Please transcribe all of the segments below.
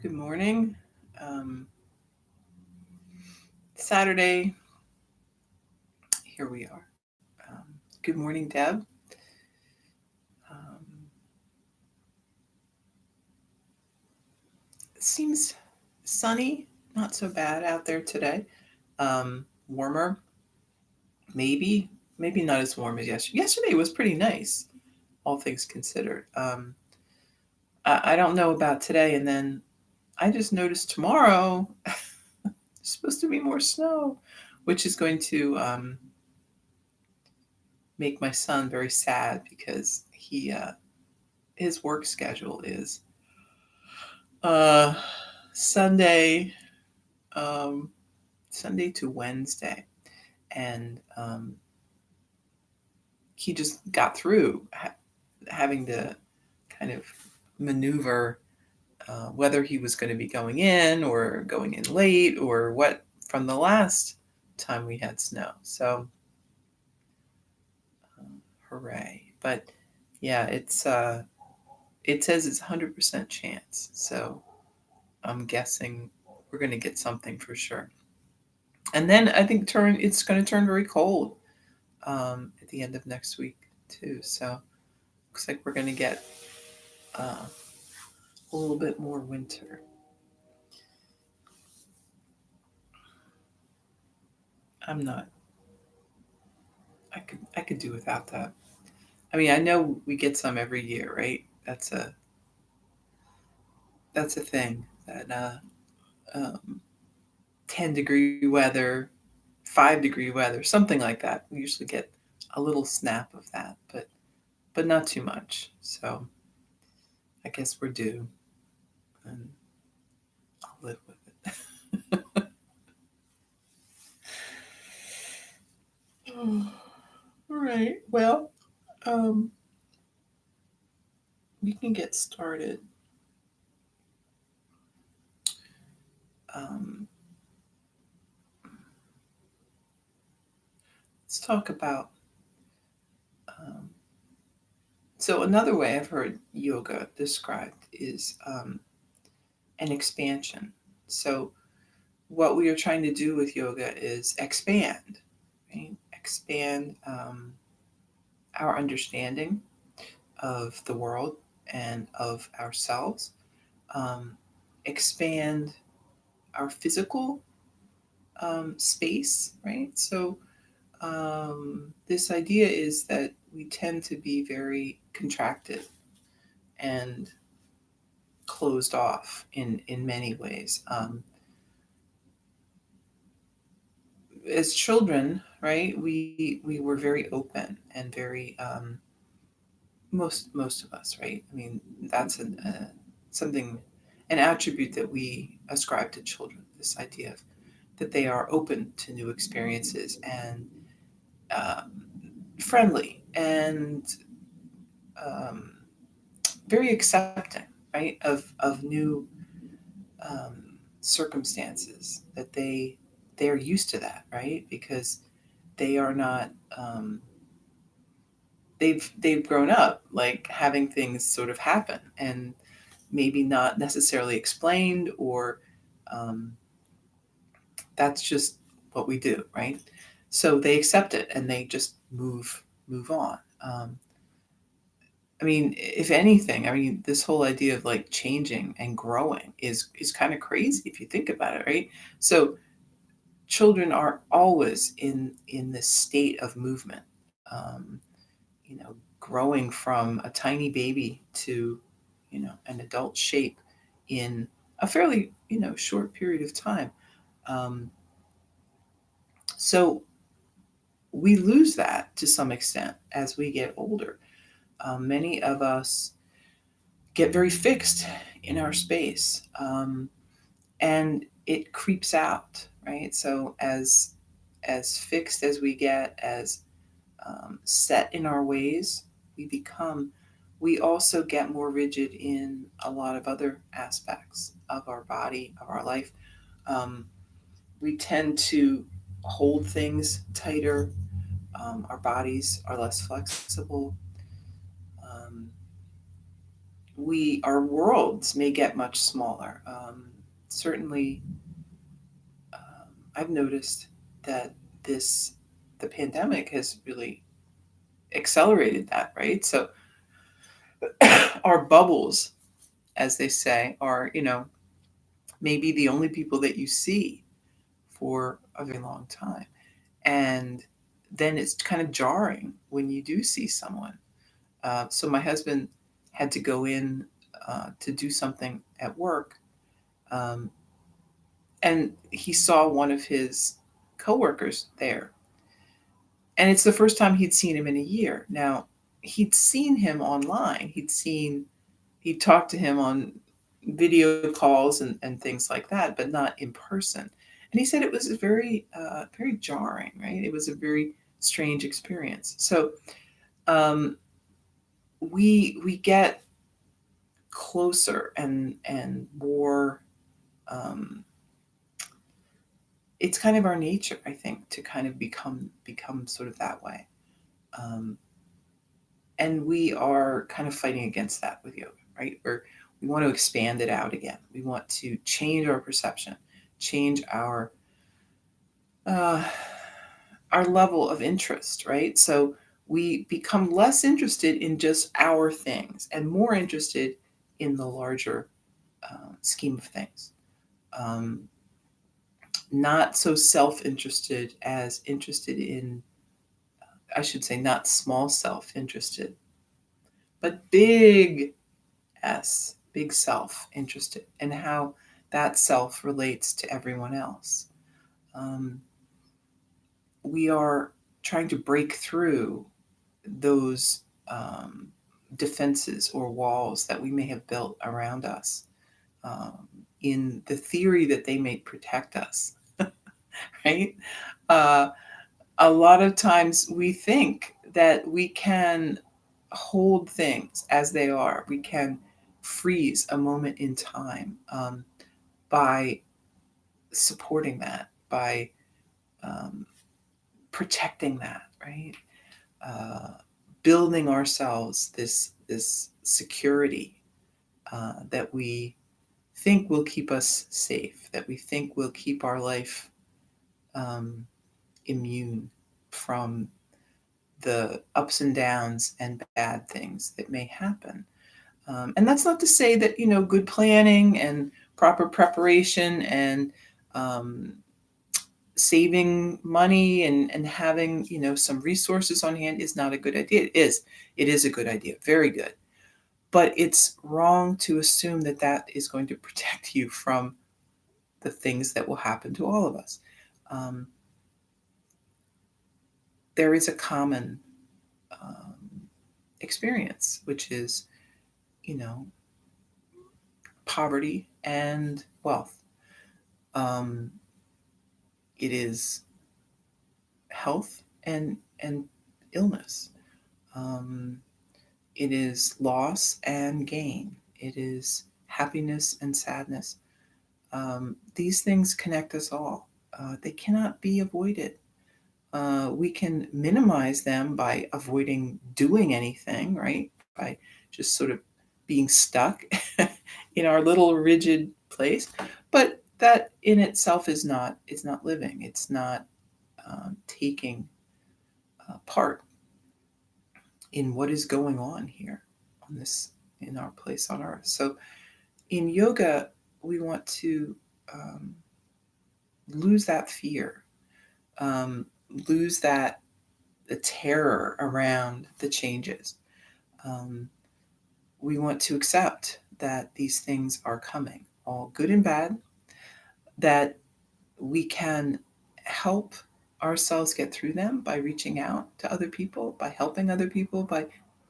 Good morning. Um, Saturday, here we are. Good morning, Deb. Um, it seems sunny, not so bad out there today. Warmer, maybe, maybe not as warm as yesterday. Yesterday was pretty nice, all things considered. I don't know about today, and then I just noticed tomorrow there's supposed to be more snow, which is going to make my son very sad because his work schedule is uh, Sunday, um, Sunday to Wednesday, and he just got through having to kind of maneuver whether he was going to be going in or going in late or what from the last time we had snow. So, hooray! But yeah, it says it's 100% chance, so I'm guessing we're going to get something for sure. And then I think it's going to turn very cold at the end of next week too. So looks like we're going to get a little bit more winter. I'm not. I could do without that. I mean, I know we get some every year, right? That's a thing that 10-degree weather, 5-degree weather, something like that. We usually get a little snap of that, but not too much. So I guess we're due, and I'll live with it. Oh, all right. Well, um, we can get started. Um, let's talk about. Um, so another way I've heard yoga described is an expansion. So what we are trying to do with yoga is expand, right? Expand our understanding of the world and of ourselves. Um, expand our physical space, right? So this idea is that we tend to be very contracted and closed off in many ways. As children, right, we were very open and very most of us, right? I mean, that's something, an attribute that we ascribe to children. This idea of that they are open to new experiences and um, friendly and um, very accepting, right, of new um, circumstances that they're used to that, right? Because they are not they've grown up like having things sort of happen and maybe not necessarily explained or um, that's just what we do, right? So they accept it and they just move on. Um, I mean, if anything, I mean, this whole idea of like changing and growing is kind of crazy if you think about it, right? So children are always in this state of movement, you know, growing from a tiny baby to, you know, an adult shape in a fairly, you know, short period of time. Um, so we lose that to some extent as we get older. Many of us get very fixed in our space, and it creeps out, right? So as fixed as we get, as set in our ways we become, we also get more rigid in a lot of other aspects of our body, of our life. Um, we tend to hold things tighter. Our bodies are less flexible. Um, our worlds may get much smaller. Certainly, I've noticed that this the pandemic has really accelerated that, right? So our bubbles, as they say, are, maybe the only people that you see for a very long time. And then it's kind of jarring when you do see someone. So my husband had to go in to do something at work, um, and he saw one of his coworkers there. And it's the first time he'd seen him in a year. Now, he'd seen him online. He'd talked to him on video calls and things like that, but not in person. And he said it was very jarring, right? It was a very strange experience. So um, we get closer and more. Um, it's kind of our nature, I think, to kind of become sort of that way. Um, and we are kind of fighting against that with yoga, right? Or we want to expand it out again. We want to change our perception, change uh, our level of interest, right? So we become less interested in just our things and more interested in the larger scheme of things. Um, Not so self-interested as interested in, I should say, not small self-interested, but big S, big self-interested, and how that self relates to everyone else. Um, we are trying to break through those defenses or walls that we may have built around us, um, in the theory that they may protect us, right? Uh, a lot of times we think that we can hold things as they are. We can freeze a moment in time, by supporting that, by um, protecting that, right? Uh, Building ourselves this security that we think will keep us safe, that we think will keep our life um, immune from the ups and downs and bad things that may happen. And that's not to say that, good planning and proper preparation and um, saving money and having, some resources on hand is not a good idea. It is a good idea, very good. But it's wrong to assume that that is going to protect you from the things that will happen to all of us. Um, there is a common experience, which is, you know, poverty and wealth. Um, it is health and illness. Um, it is loss and gain. It is happiness and sadness. These things connect us all. They cannot be avoided. We can minimize them by avoiding doing anything, right? By just sort of being stuck in our little rigid place. But that in itself is not living. It's not taking part in what is going on here on this in our place on earth. So in yoga, we want to um, lose that fear, um, lose that the terror around the changes. Um, we want to accept that these things are coming, all good and bad, that we can help ourselves get through them by reaching out to other people, by helping other people, by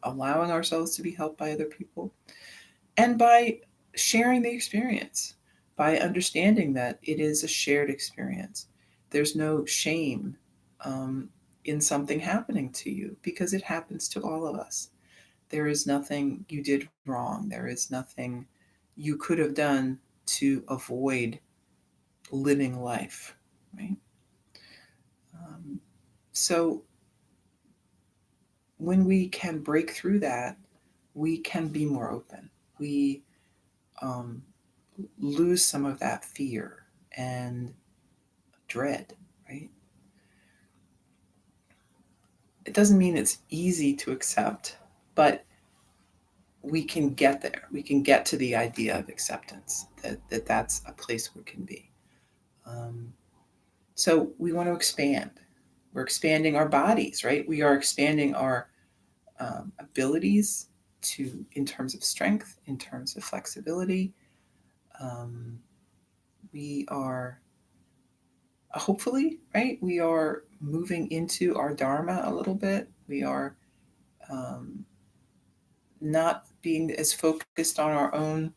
allowing ourselves to be helped by other people, and by sharing the experience, by understanding that it is a shared experience. There's no shame um, in something happening to you because it happens to all of us. There is nothing you did wrong. There is nothing you could have done to avoid living life, right? Um, so when we can break through that, we can be more open. we um, lose some of that fear and dread, right? It doesn't mean it's easy to accept, but we can get there. We can get to the idea of acceptance, that's a place we can be. Um, so we want to expand. We're expanding our bodies, right? We are expanding our abilities to, in terms of strength, in terms of flexibility. Um, we are hopefully, right? We are moving into our dharma a little bit. We are um, not being as focused on our own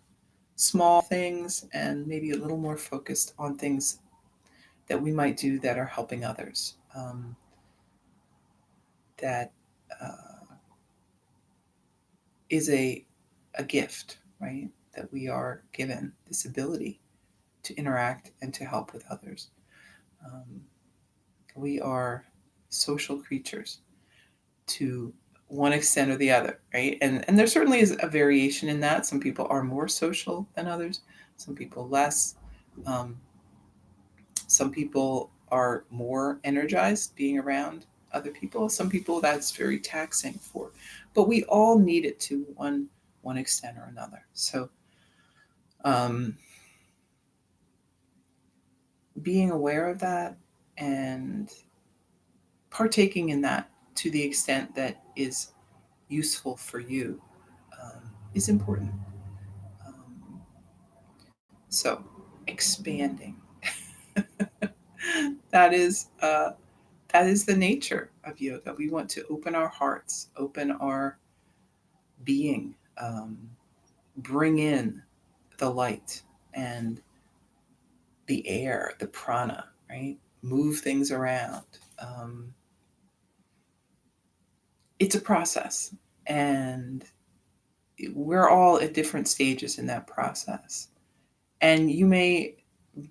small things and maybe a little more focused on things that we might do that are helping others. That is a gift, right? That we are given this ability to interact and to help with others. Um, we are social creatures to one extent or the other, right? And there certainly is a variation in that. Some people are more social than others, some people less. Um, some people are more energized being around other people. Some people that's very taxing for, but we all need it to one extent or another. So um, being aware of that and partaking in that to the extent that is useful for you is important. Um, so expanding that is that is the nature of yoga. We want to open our hearts, open our being, bring in the light and the air, the prana, right? Move things around. Um, it's a process, and we're all at different stages in that process. And you may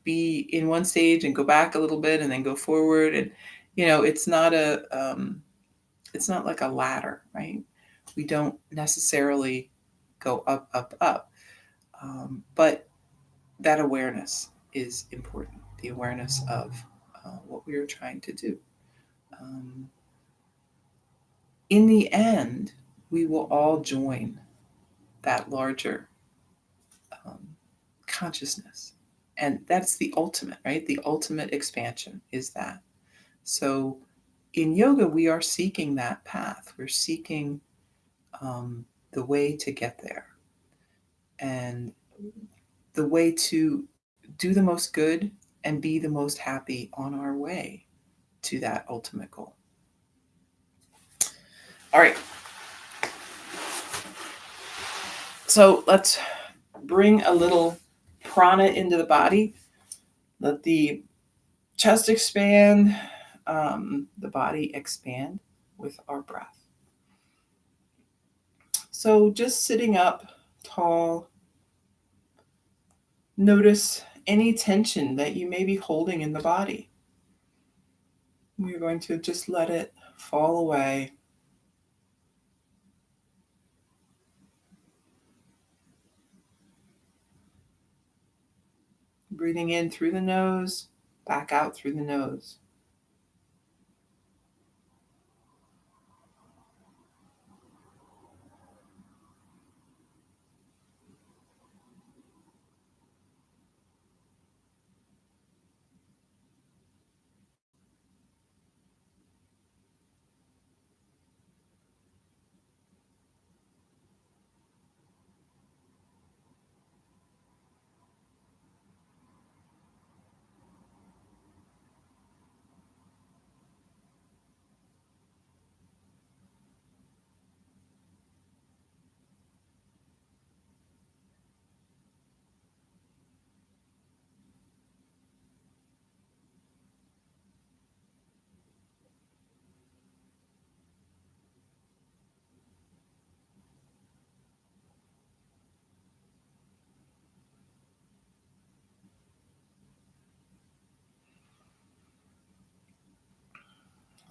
be in one stage and go back a little bit and then go forward, and it's not it's not like a ladder, right? We don't necessarily go up, up, up, but that awareness is important. The awareness of what we are trying to do. Um, in the end, we will all join that larger um, consciousness. And that's the ultimate, right? The ultimate expansion is that. So in yoga, we are seeking that path. We're seeking the way to get there and the way to do the most good and be the most happy on our way to that ultimate goal. All right. So let's bring a little prana into the body. Let the chest expand, the body expand with our breath. So just sitting up tall, notice any tension that you may be holding in the body. We're going to just let it fall away. Breathing in through the nose, back out through the nose.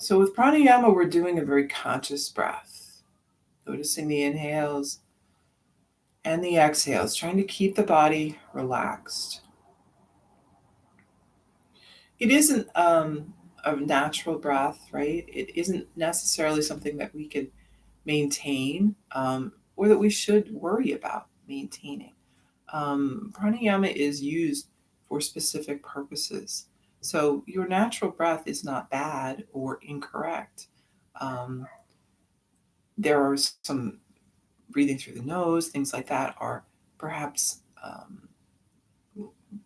So with pranayama, we're doing a very conscious breath, noticing the inhales And the exhale is trying to keep the body relaxed. It isn't a natural breath, right? It isn't necessarily something that we can maintain or that we should worry about maintaining. Pranayama is used for specific purposes. So your natural breath is not bad or incorrect. Um, there are some breathing through the nose, things like that are perhaps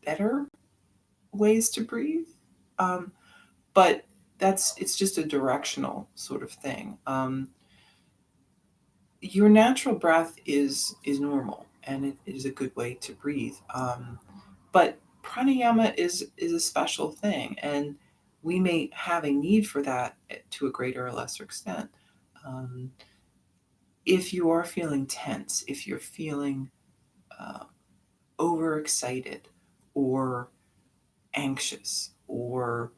better ways to breathe. Um, but it's just a directional sort of thing. Your natural breath is normal and it is a good way to breathe. But pranayama is a special thing, and we may have a need for that to a greater or lesser extent. Um, if you are feeling tense, if you're feeling uh, overexcited or anxious or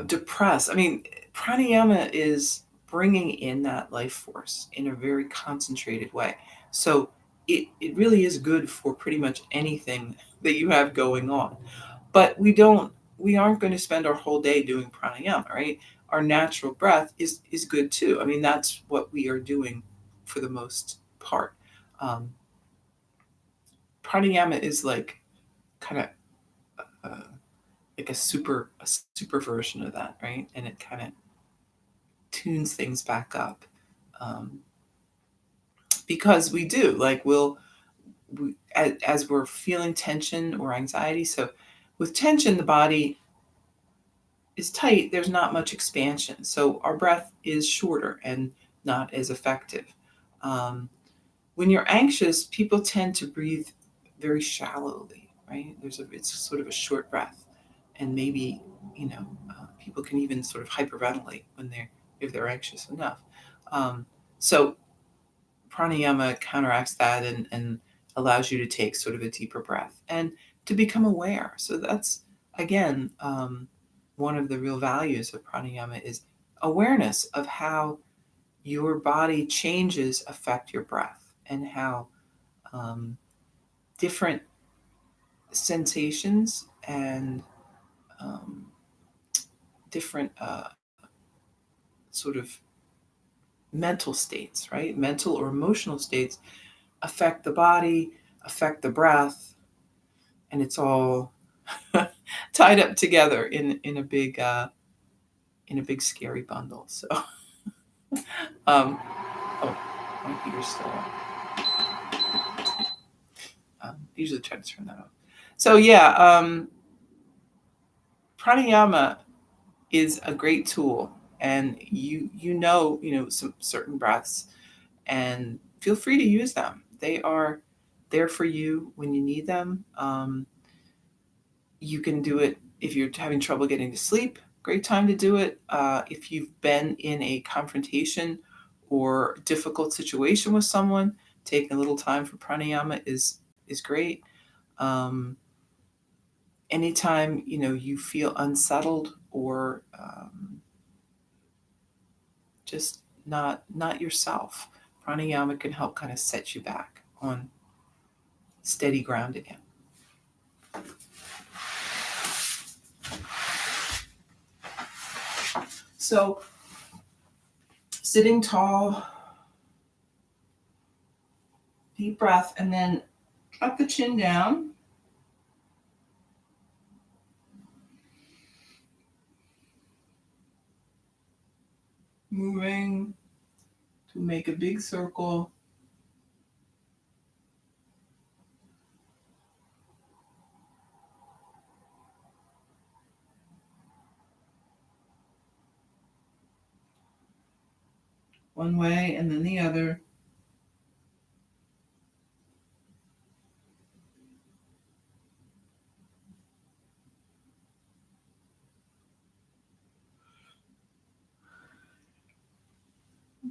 depressed. I mean, pranayama is bringing in that life force in a very concentrated way. So it really is good for pretty much anything that you have going on. But we aren't going to spend our whole day doing pranayama, right? Our natural breath is good too. I mean, that's what we are doing for the most part. Um, Pranayama is like kind of uh, like a super version of that, right? And it kind of tunes things back up, um, because we do like as we're feeling tension or anxiety. So with tension, the body is tight. There's not much expansion, so our breath is shorter and not as effective. Um, when you're anxious, people tend to breathe very shallowly, right? It's sort of a short breath, and maybe people can even sort of hyperventilate when if they're anxious enough. So pranayama counteracts that and allows you to take sort of a deeper breath and to become aware. So that's again one of the real values of pranayama is awareness of how your body changes affect your breath and how um, different sensations and um, different sort of mental states, right? Mental or emotional states affect the body, affect the breath, and it's all tied up together in a big scary bundle. So, um, oh, my heater's still on. Usually try to turn that off. So yeah, pranayama is a great tool, and you know some certain breaths, and feel free to use them. They are there for you when you need them. You can do it if you're having trouble getting to sleep. Great time to do it. If you've been in a confrontation or difficult situation with someone, taking a little time for pranayama is great. Um, Anytime you feel unsettled or just not yourself, pranayama can help kind of set you back on steady ground again. So sitting tall, deep breath, and then drop the chin down. Moving to make a big circle. One way and then the other.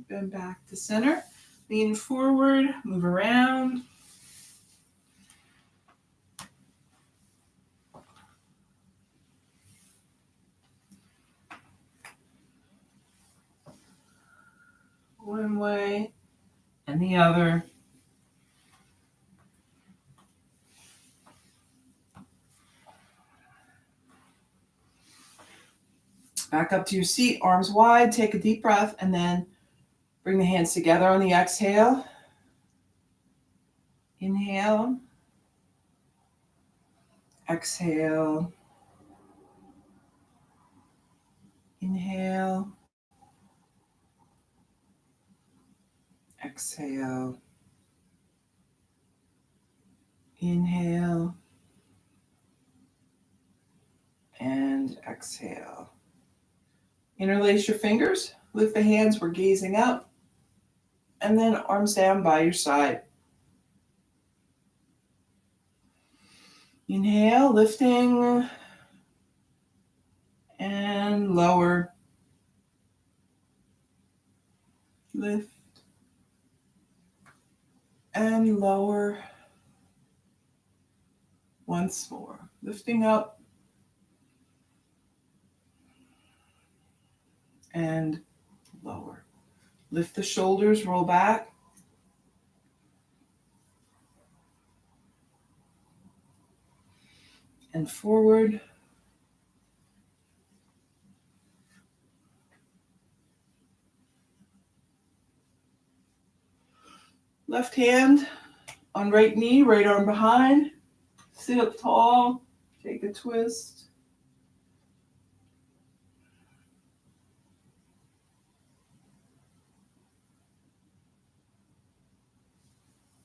Bend back to center. Lean forward, move around. One way and the other. Back up to your seat, arms wide, take a deep breath, and then bring the hands together on the exhale. Inhale. Exhale. Inhale. Exhale. Inhale. And exhale. Interlace your fingers, lift the hands, we're gazing up, and then arms down by your side. Inhale, lifting, and lower. Lift, and lower. Once more, lifting up, and lower. Lift the shoulders, roll back. And forward. Left hand on right knee, right arm behind. Sit up tall, take a twist.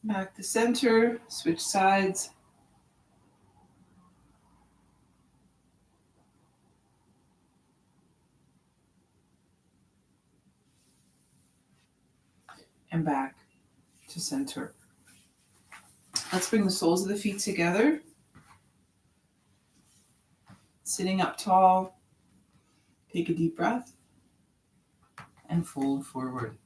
Back to center, switch sides. And back to center. Let's bring the soles of the feet together. Sitting up tall, take a deep breath and fold forward.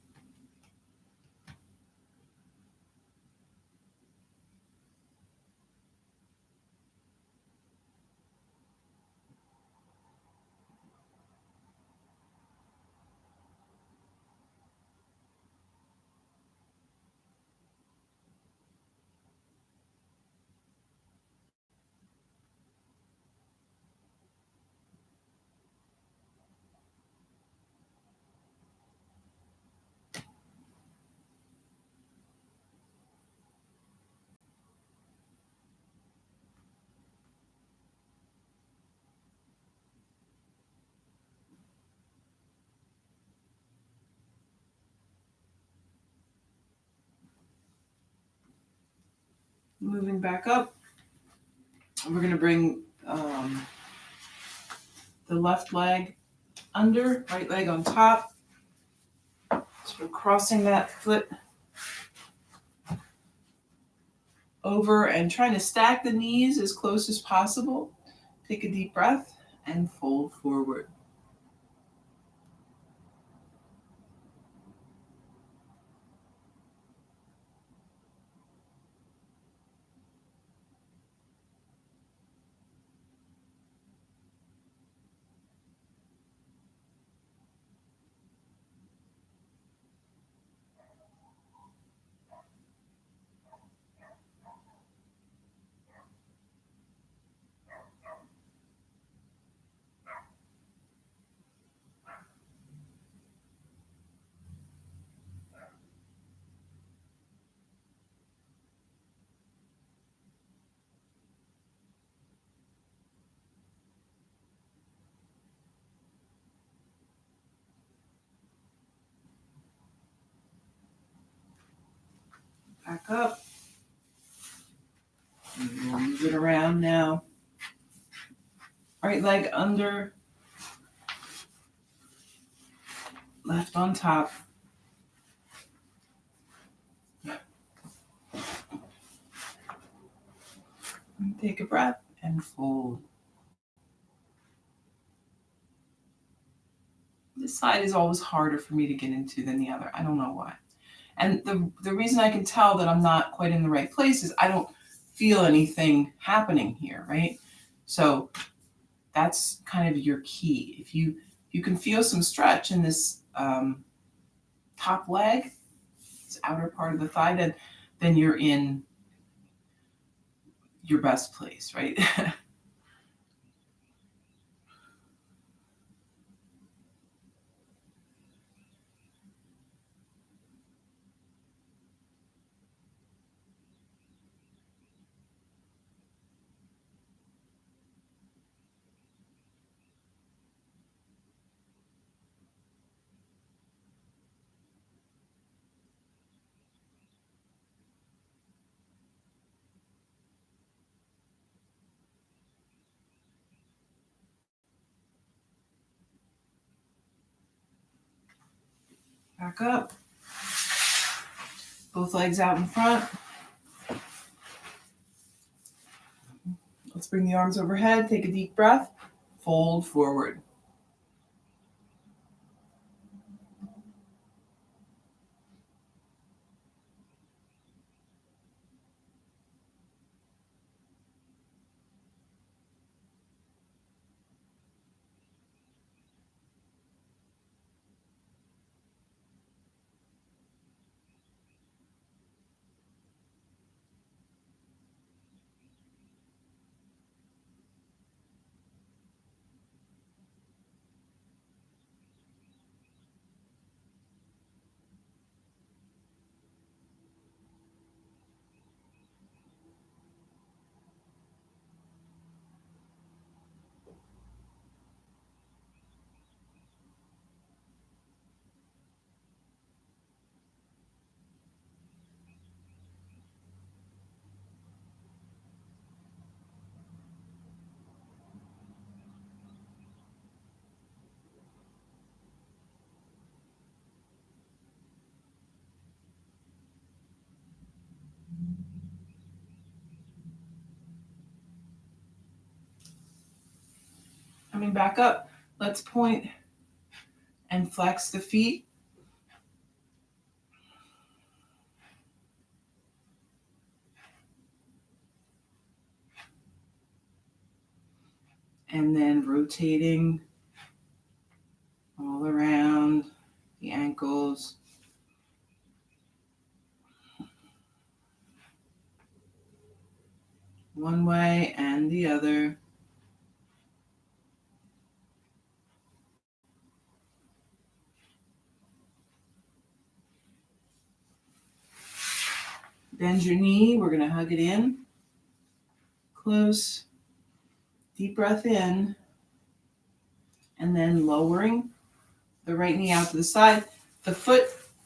Moving back up, we're going to bring the left leg under, right leg on top. So we're crossing that foot over and trying to stack the knees as close as possible. Take a deep breath and fold forward. Back up. And we'll move it around now. Right leg under, left on top. And take a breath and fold. This side is always harder for me to get into than the other. I don't know why. And the reason I can tell that I'm not quite in the right place is I don't feel anything happening here, right? So that's kind of your key. If you can feel some stretch in this top leg, this outer part of the thigh, then you're in your best place, right? Back up. Both legs out in front. Let's bring the arms overhead. Take a deep breath. Fold forward. Coming back up, let's point and flex the feet. And then rotating all around the ankles. One way and the other. Bend your knee. We're going to hug it in. Close. Deep breath in. And then lowering the right knee out to the side. The foot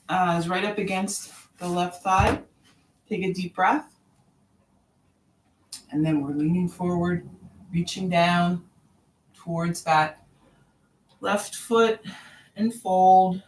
is right up against the left thigh. Take a deep breath. And then we're leaning forward, reaching down towards that left foot and fold.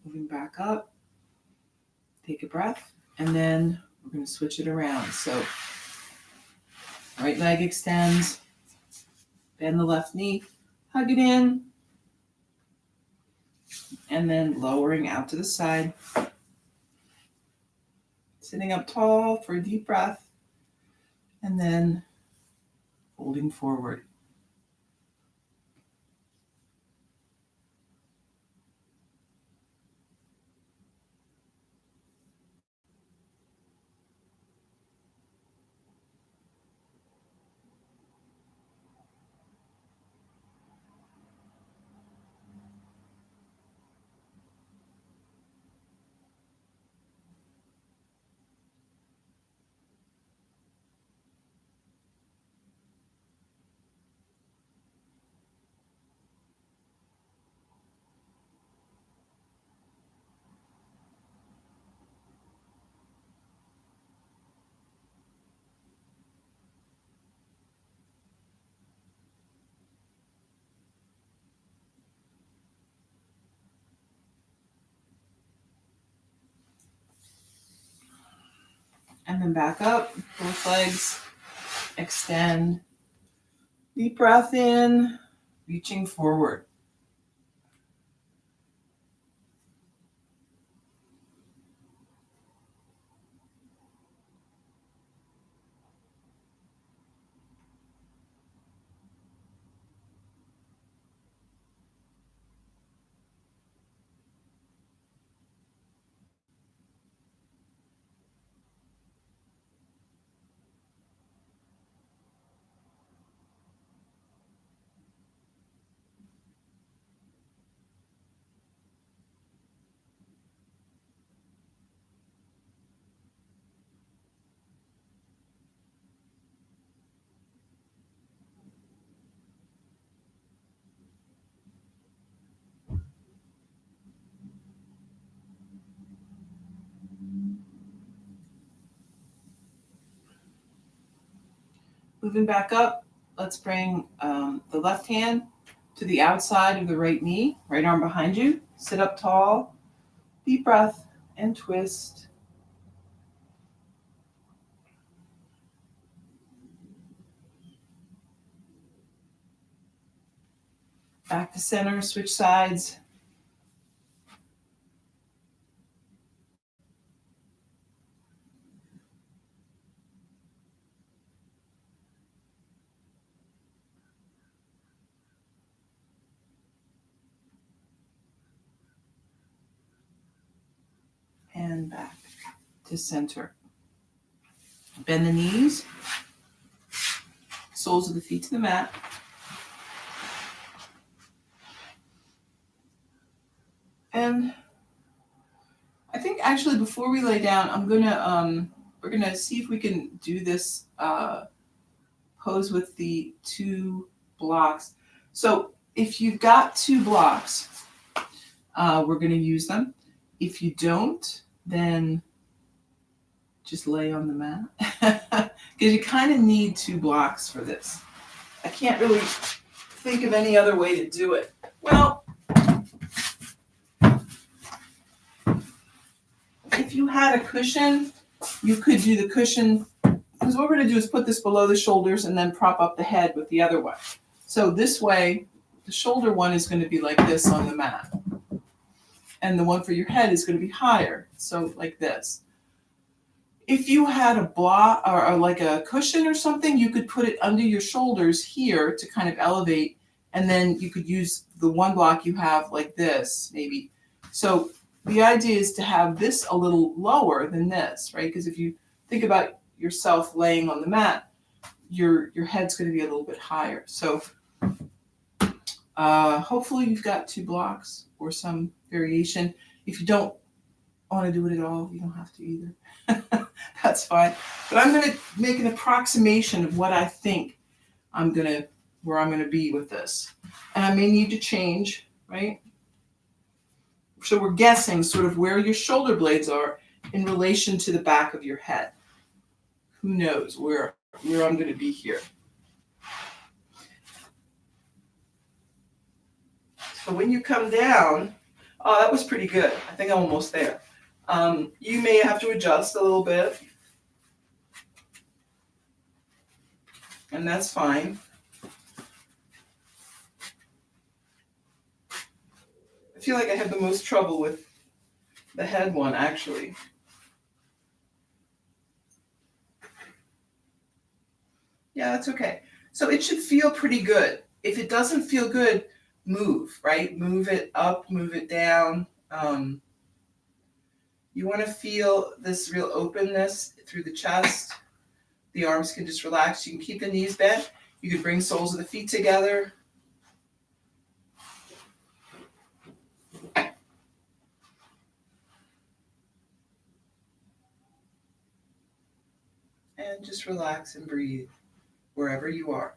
Moving back up. Take a breath. And then we're going to switch it around. So right leg extends. Bend the left knee. Hug it in. And then lowering out to the side. Sitting up tall for a deep breath. And then folding forward. And then back up. Both legs extend. Deep breath in. Reaching forward. Moving back up, let's bring the left hand to the outside of the right knee, right arm behind you. Sit up tall, deep breath, and twist. Back to center, switch sides. And back to center. Bend the knees, soles of the feet to the mat. And I think actually before we lay down, we're gonna see if we can do this pose with the 2 blocks. So if you've got 2 blocks, we're gonna use them. If you don't, then just lay on the mat, because you kind of need 2 blocks for this. I can't really think of any other way to do it. Well, if you had a cushion, you could do the cushion, because what we're going to do is put this below the shoulders and then prop up the head with the other one. So this way, the shoulder one is going to be like this on the mat. And the one for your head is going to be higher, so like this. If you had a block or like a cushion or something, you could put it under your shoulders here to kind of elevate, and then you could use the one block you have like this, maybe. So the idea is to have this a little lower than this, right? Because if you think about yourself laying on the mat, your head's going to be a little bit higher. So hopefully you've got 2 blocks or some variation. If you don't want to do it at all, you don't have to either. That's fine. But I'm going to make an approximation of what I think where I'm going to be with this. And I may need to change, right? So we're guessing sort of where your shoulder blades are in relation to the back of your head. Who knows where I'm going to be here. So when you come down, oh, that was pretty good. I think I'm almost there. You may have to adjust a little bit. And that's fine. I feel like I have the most trouble with the head one, actually. Yeah, that's okay. So it should feel pretty good. If it doesn't feel good, move, right? Move it up, move it down. You want to feel this real openness through the chest. The arms can just relax. You can keep the knees bent. You can bring soles of the feet together. And just relax and breathe wherever you are.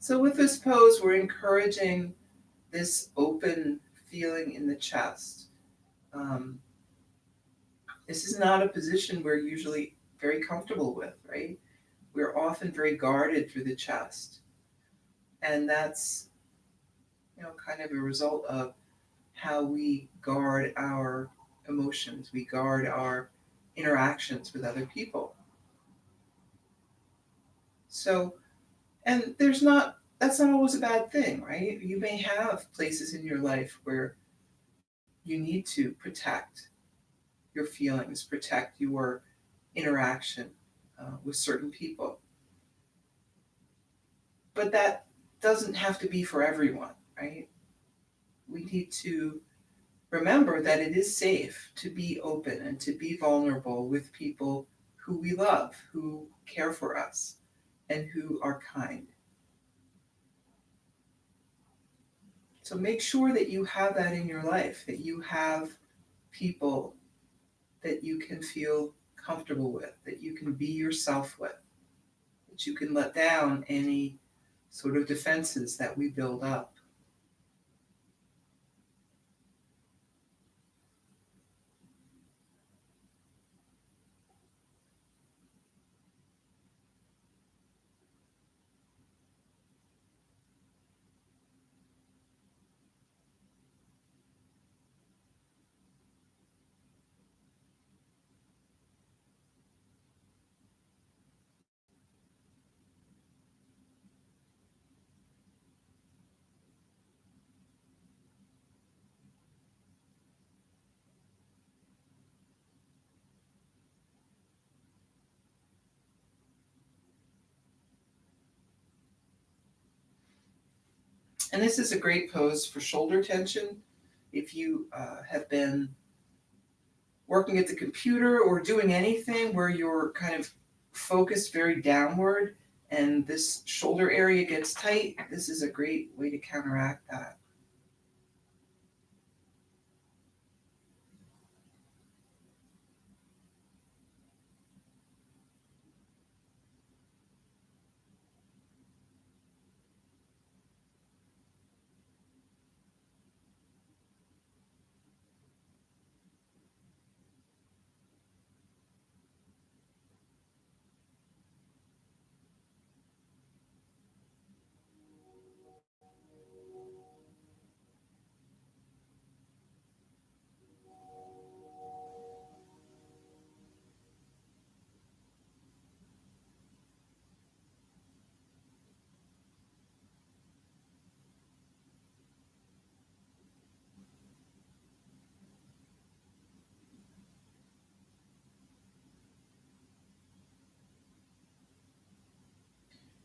So with this pose, we're encouraging this open feeling in the chest. This is not a position we're usually very comfortable with, right? We're often very guarded through the chest. And that's, kind of a result of how we guard our emotions. We guard our interactions with other people. So, and that's not always a bad thing, right? You may have places in your life where you need to protect your feelings, protect your interaction with certain people. But that doesn't have to be for everyone, right? We need to remember that it is safe to be open and to be vulnerable with people who we love, who care for us, and who are kind. So make sure that you have that in your life, that you have people that you can feel comfortable with, that you can be yourself with, that you can let down any sort of defenses that we build up. And this is a great pose for shoulder tension. If you have been working at the computer or doing anything where you're kind of focused very downward and this shoulder area gets tight, this is a great way to counteract that.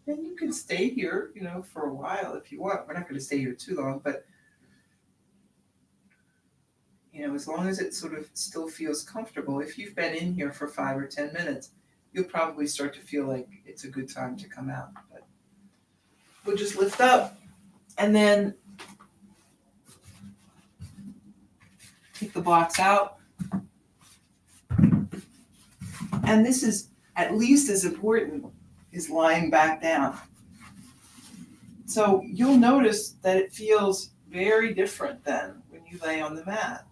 And you can stay here, for a while if you want. We're not going to stay here too long, but as long as it sort of still feels comfortable. If you've been in here for 5 or 10 minutes, you'll probably start to feel like it's a good time to come out. But we'll just lift up and then take the blocks out. And this is at least as important as lying back down. So you'll notice that it feels very different then when you lay on the mat.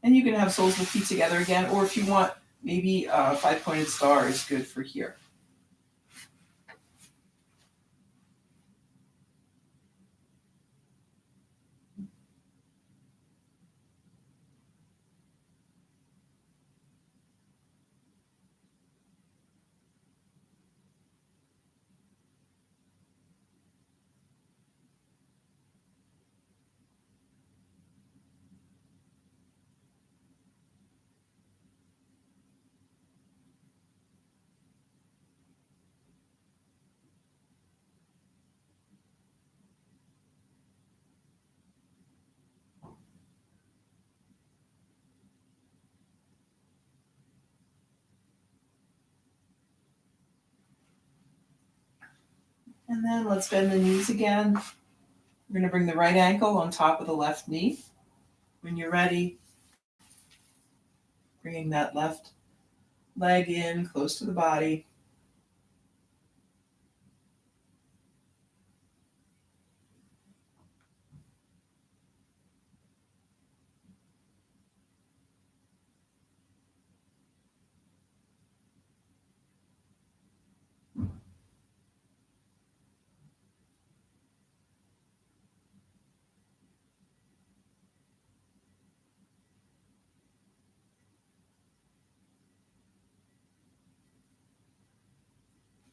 And you can have soles of the feet together again, or if you want, maybe a five-pointed star is good for here. And then let's bend the knees again. We're going to bring the right ankle on top of the left knee. When you're ready, bringing that left leg in close to the body.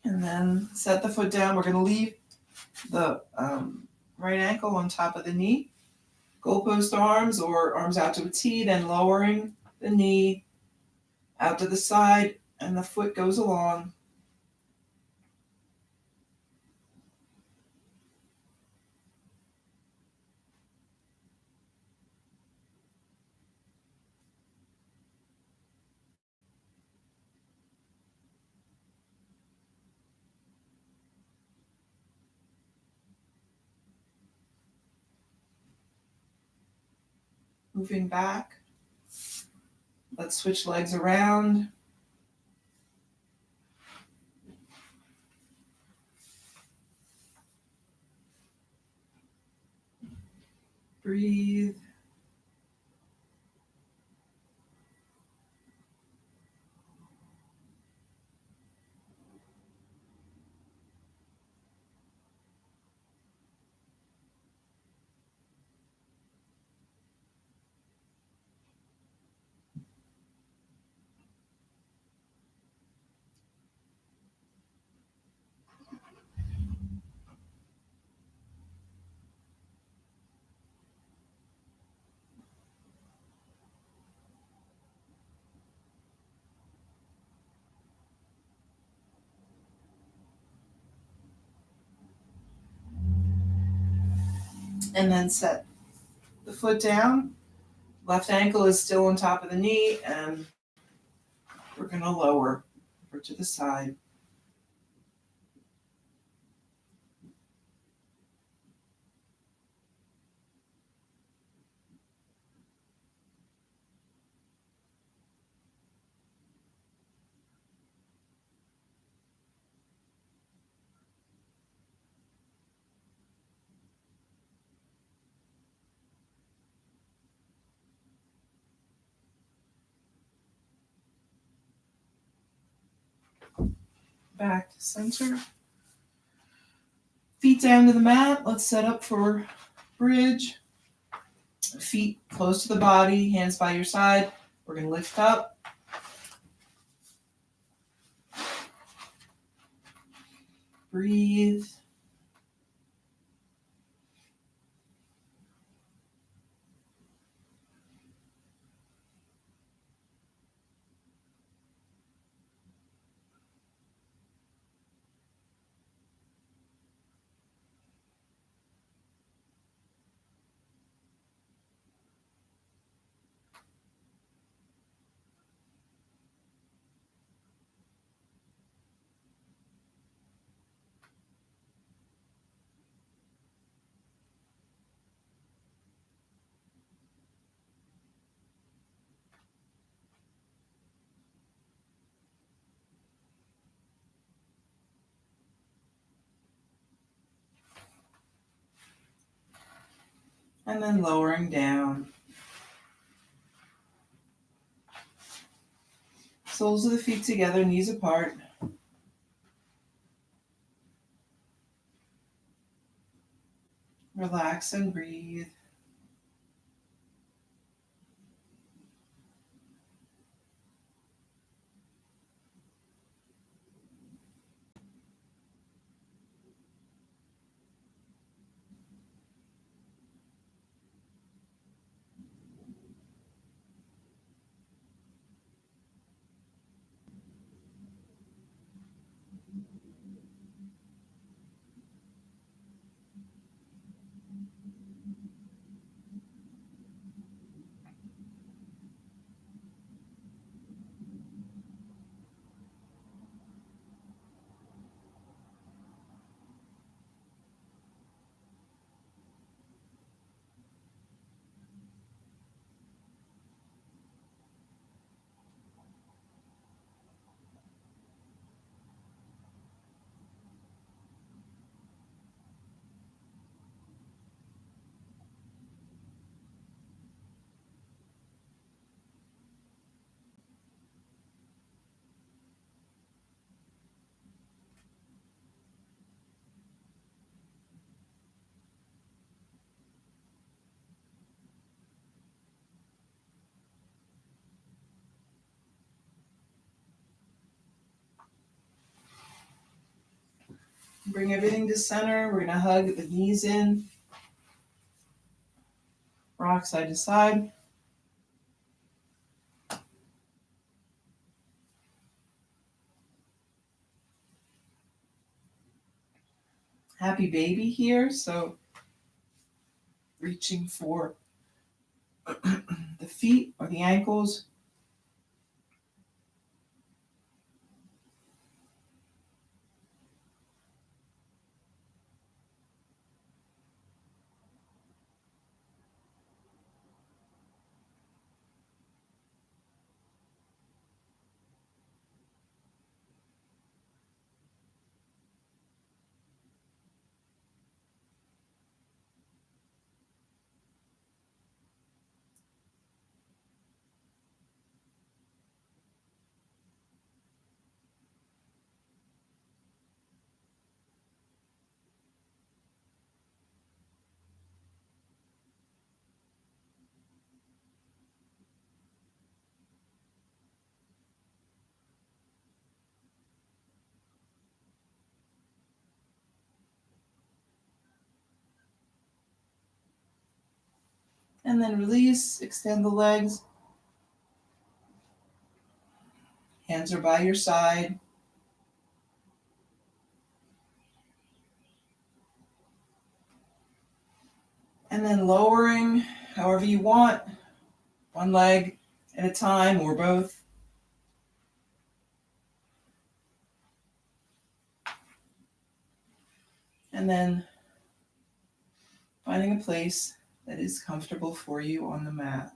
And then set the foot down. We're going to leave the right ankle on top of the knee. Goalpost arms or arms out to a T, then lowering the knee out to the side, And the foot goes along. Moving back. Let's switch legs around. Breathe. And then set the foot down. Left ankle is still on top of the knee, and we're going to lower over to the side. Back to center. Feet down to the mat. Let's set up for bridge. Feet close to the body, hands by your side. We're going to lift up. Breathe. And then lowering down. Soles of the feet together, knees apart. Relax and breathe. Bring everything to center. We're going to hug the knees in. Rock side to side. happy baby here. So reaching for the feet or the ankles. And then release, extend the legs. Hands are by your side. And then lowering however you want, one leg at a time or both. And then finding a place that is comfortable for you on the mat.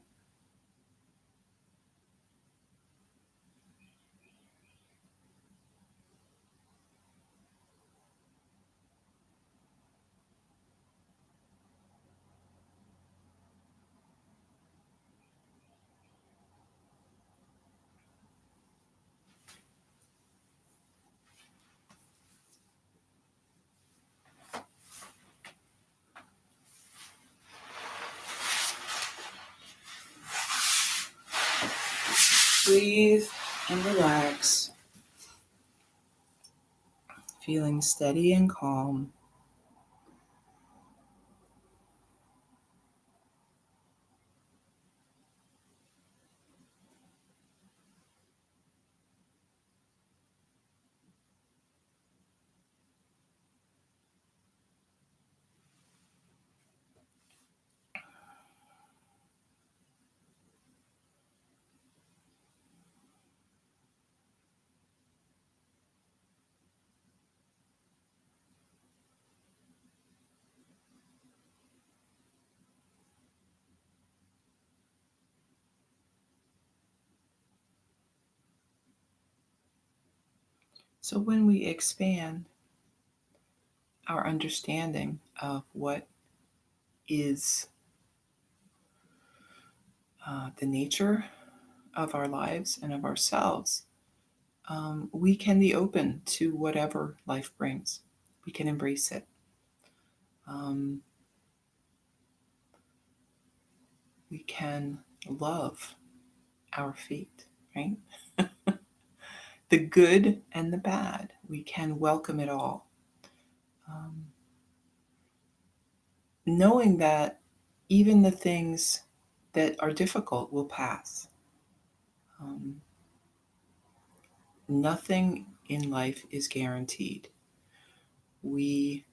Breathe and relax, feeling steady and calm. So when we expand our understanding of what is the nature of our lives and of ourselves, we can be open to whatever life brings. We can embrace it. Um, we can love our feet, right? The good and the bad. We can welcome it all. Um, Knowing that even the things that are difficult will pass. Um, Nothing in life is guaranteed. We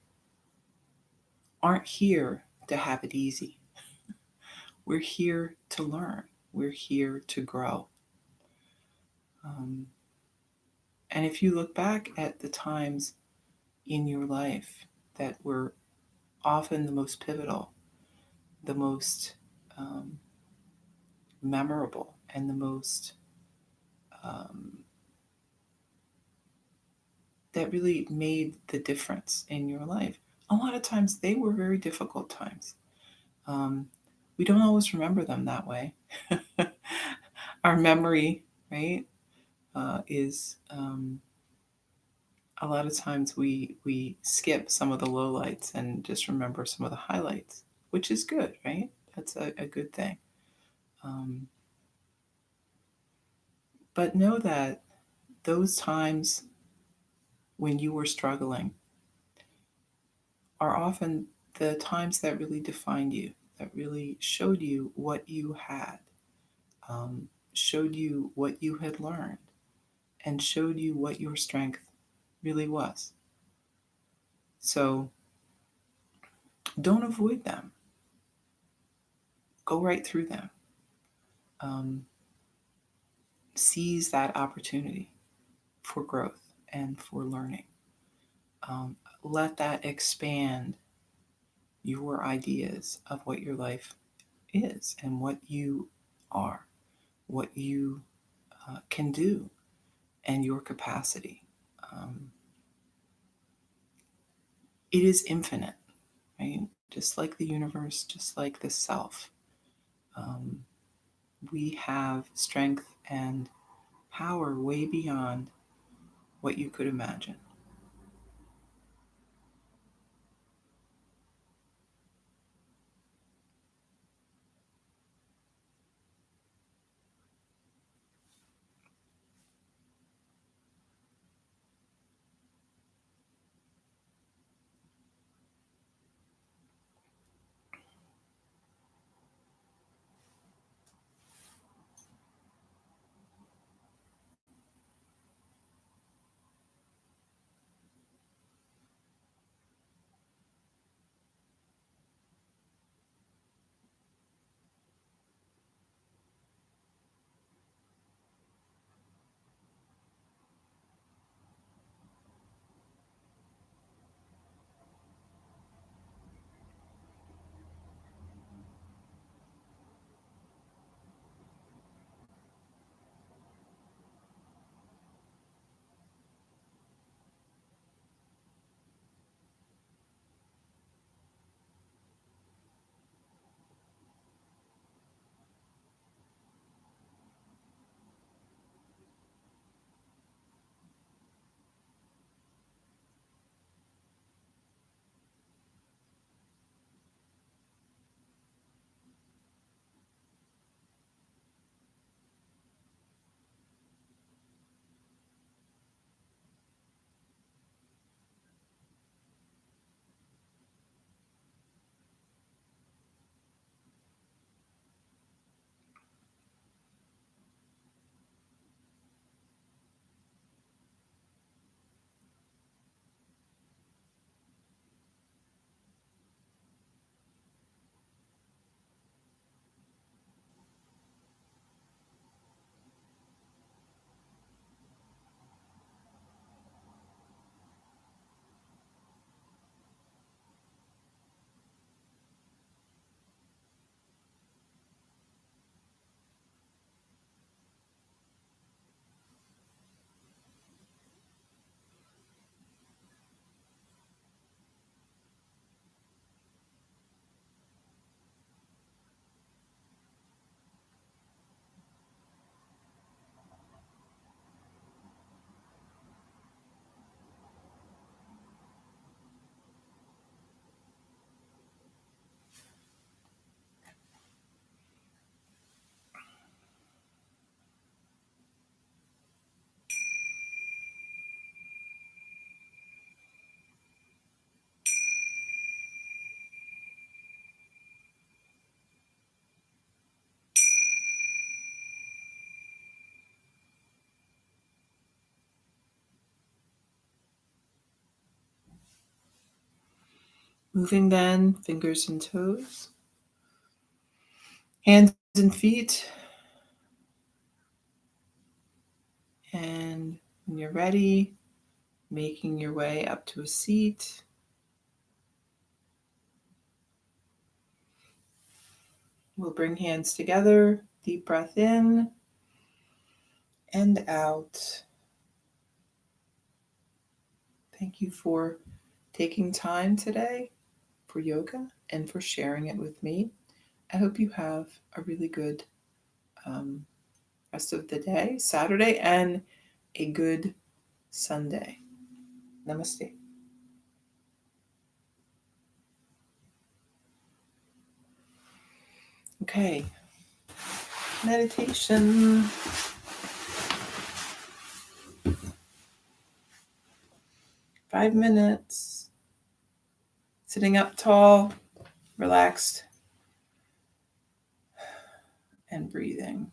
aren't here to have it easy. We're here to learn. We're here to grow. Um, and if you look back at the times in your life that were often the most pivotal, the most um, memorable, and the most um, that really made the difference in your life, a lot of times they were very difficult times. Um, we don't always remember them that way. Our memory, right, is a lot of times we skip some of the lowlights and just remember some of the highlights, which is good, right? That's a good thing. Um, but know that those times when you were struggling are often the times that really defined you, that really showed you what you had, showed you what you had learned, and showed you what your strength really was. So Don't avoid them. Go right through them. Um, Seize that opportunity for growth and for learning. Let that expand your ideas of what your life is and what you are, what you can do, and your capacity. Um, it is infinite, right? Just like the universe, just like the self. Um, we have strength and power way beyond what you could imagine. Moving then, fingers and toes, hands and feet. And when you're ready, making your way up to a seat. We'll bring hands together, deep breath in and out. Thank you for taking time today for yoga and for sharing it with me. I hope you have a really good um, rest of the day, Saturday, and a good Sunday. Namaste. Okay, meditation. 5 minutes. Sitting up tall, relaxed, and breathing.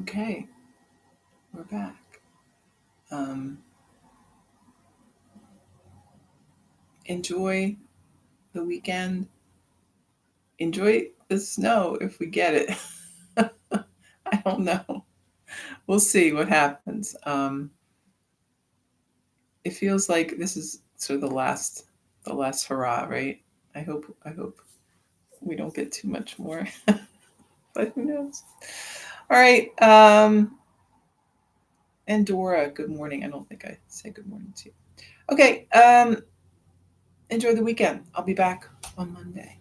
Okay, we're back. Enjoy the weekend. Enjoy the snow if we get it. I don't know. We'll see what happens. It feels like this is sort of the last hurrah, right? I hope we don't get too much more, but who knows? All right. And Dora, good morning. I don't think I said good morning to you. Okay. Enjoy the weekend. I'll be back on Monday.